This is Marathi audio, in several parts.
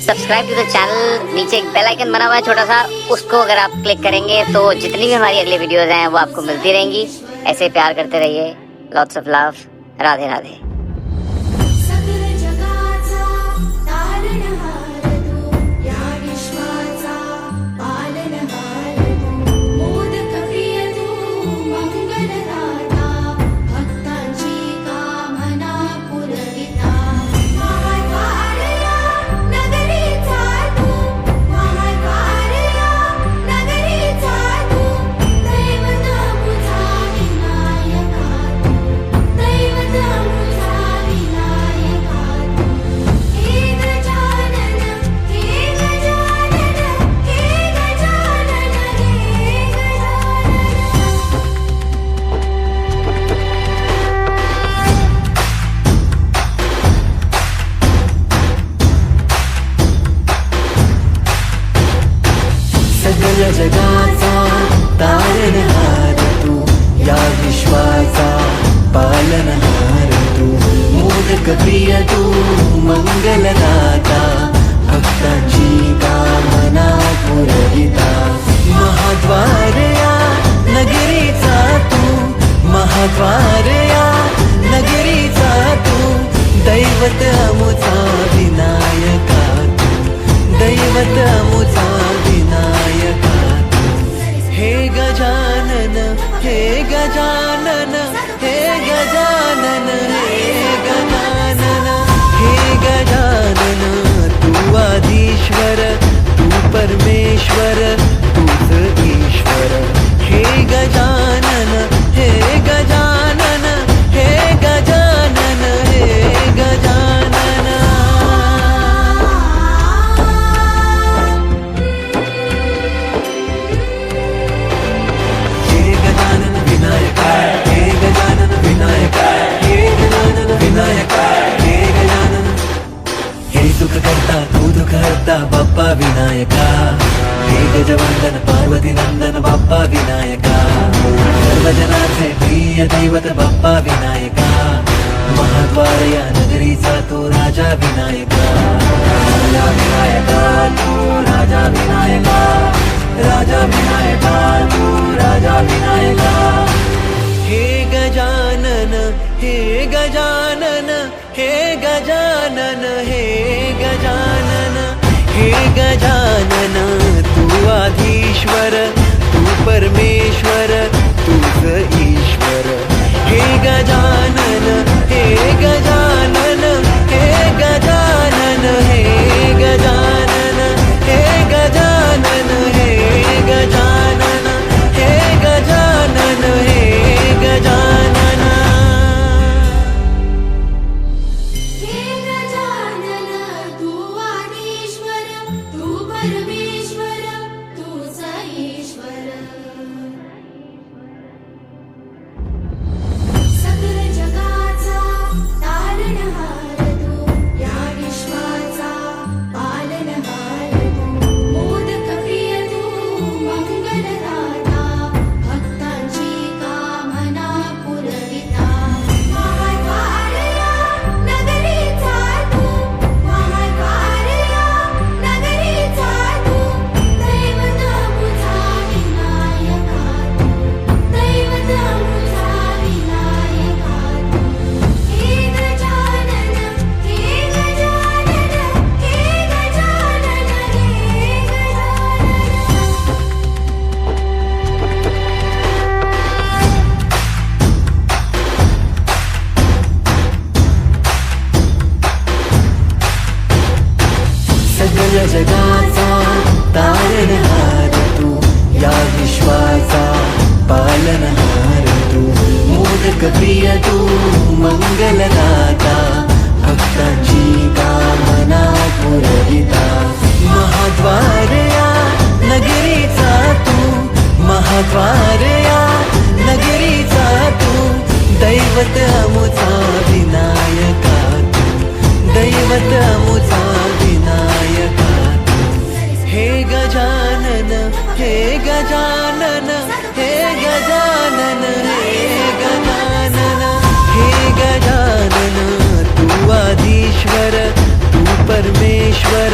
Subscribe to the channel. नीचे एक बेल आइकन बना हुआ है छोटा सा, उसको अगर आप क्लिक करेंगे तो जितनी भी हमारी अगली वीडियोस हैं वो आपको मिलती रहेंगी। ऐसे प्यार करते रहिए। लॉट्स ऑफ लव। राधे राधे। सगळ्या जगाचा तारणहार तू, या विश्वाचा पालनहार तू, मोदक प्रिय तू, मंगलदाता, भक्तांची कामना पुरविता, महाद्वार या नगरीचा तू, महाद्वार या नगरीचा तू, दैवत अमुचा विनायका तू, दैवत अमुचा विनायका तू. हे गजानन, हे गजानन, हे गजानन, हे गजानन, हे गजानन, तू आदिश्वर, तू परमेश्वर, तूच ईश्वर. हे गजानन, हे गजानन, हे गजानन, हे गजानन. सुख करता तू दुख हरता बाप्पा विनायका. हे गजवंदन पार्वती नंदन बाप्पा विनायका. सर्वजनाचे प्रिय दैवत बाप्पा विनायका. महाद्वार या नगरीचा तू राजा विनायका. राजा विनायका तू राजा विनायका. राजा विनायका तू राजा विनायका. हे गजानन, हे गजानन, हे गजानन, हे गजानन, हे गजानन, तू आधीश्वर, तू परमेश्वर, तूच ईश्वर. हे गजानन, हे गजानन, हे गजानन, हे गजानन, हे गजानन, हे गजानन, हे गजानन, हे गजानन. सगळ्या जगाचा तारणहार तू, या विश्वाचा पालनहार तू, मोदक प्रिय तू, मंगलदाता, भक्तांची कामना पुरविता, महाद्वार या नगरीचा तू, महाद्वार या नगरीचा तू, दैवत अमुचा विनायका तू, दैवत अमुचा विनायका तू. हे गजानन, हे गजानन, हे गजानन, हे गजानन, हे गजानन, तू आधीश्वर, तू परमेश्वर,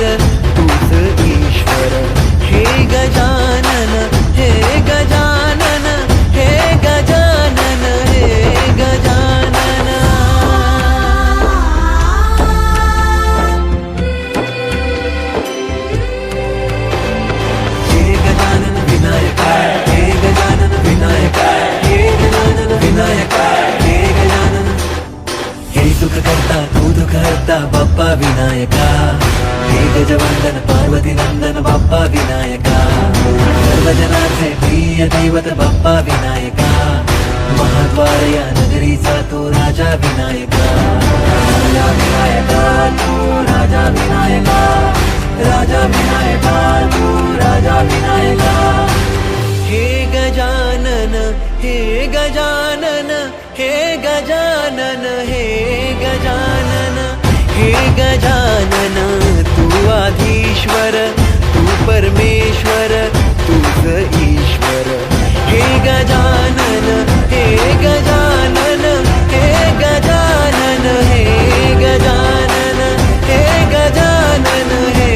विनायका हे गजवंदन पार्वती नंदन बाप्पा विनायका सर्वजनांचे प्रिय दैवत बाप्पा विनायका महाद्वार या नगरीचा तो राजा विनायका राजा विनायका तू राजा विनायका राजा विनायका तू राजा विनायका हे गजानन हे गजानन हे गजानन हे गजानन हे गजानन तू आधीश्वर तू परमेश्वर तूच ईश्वर हे गजानन हे गजानन हे गजानन हे गजानन हे गजानन हे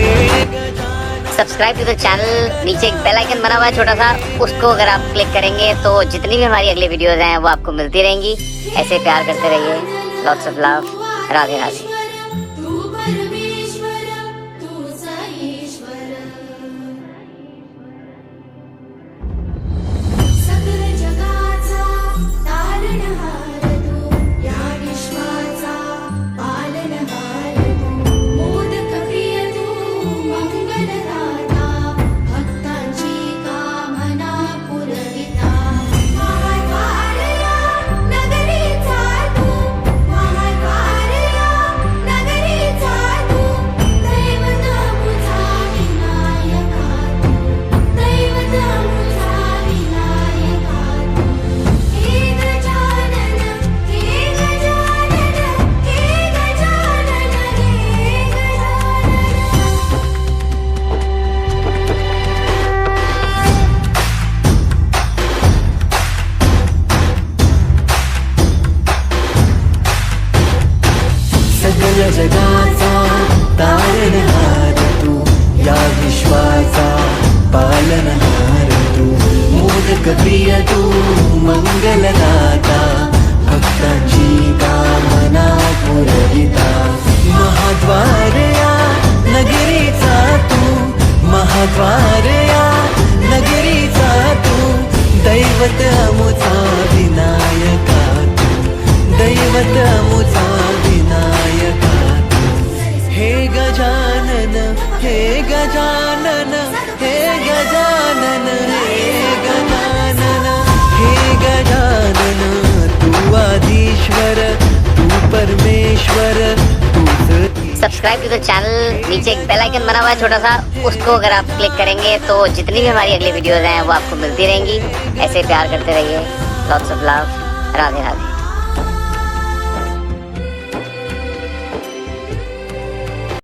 Gajanan. Subscribe to the channel, नीचे एक बेल आइकन बना हुआ है छोटा सा, उसको अगर आप क्लिक करेंगे तो जितनी भी हमारी अगली वीडियोस हैं वो आपको मिलती रहेंगी। ऐसे प्यार करते रहिए। लॉट्स ऑफ लव। राधे राधे। तू परमेश्वर तूचा ईश्वर सकल जगाचा तारणहार तू या विश्वाचा पालनहार तू मोदक प्रिय तू मंगलदाता भक्तांची कामना पुरविता महाद्वार या नगरीचा तू महाद्वार या नगरीचा तू दैवत मुझा विनायका तू दैवत मुझा विनायका तू हे गजानन हे गजानन हे गजानन हे गजानन। सकल जगाचा तारणहार तू या विश्वाचा पालनहार तू मोदक प्रिय तू मंगलदाता भक्तांची कामना पुरविता महाद्वार या नगरीचा तू महाद्वार या नगरीचा तू दैवत अमुचा विनायका तू दैवत अमुचा विनायका तू हे गजानन हे गजानन हे गजानन हे गजानन हे गजानन तू आधीश्वर तू परमेश्वर तूच सब्सक्राइब टू द चैनल, नीचे एक बेल आइकन बना हुआ है छोटा सा, उसको अगर आप क्लिक करेंगे तो जितनी भी हमारी अगली वीडियोस हैं वो आपको मिलती रहेंगी। ऐसे प्यार करते रहिए। Lots of love. Radhe Radhe.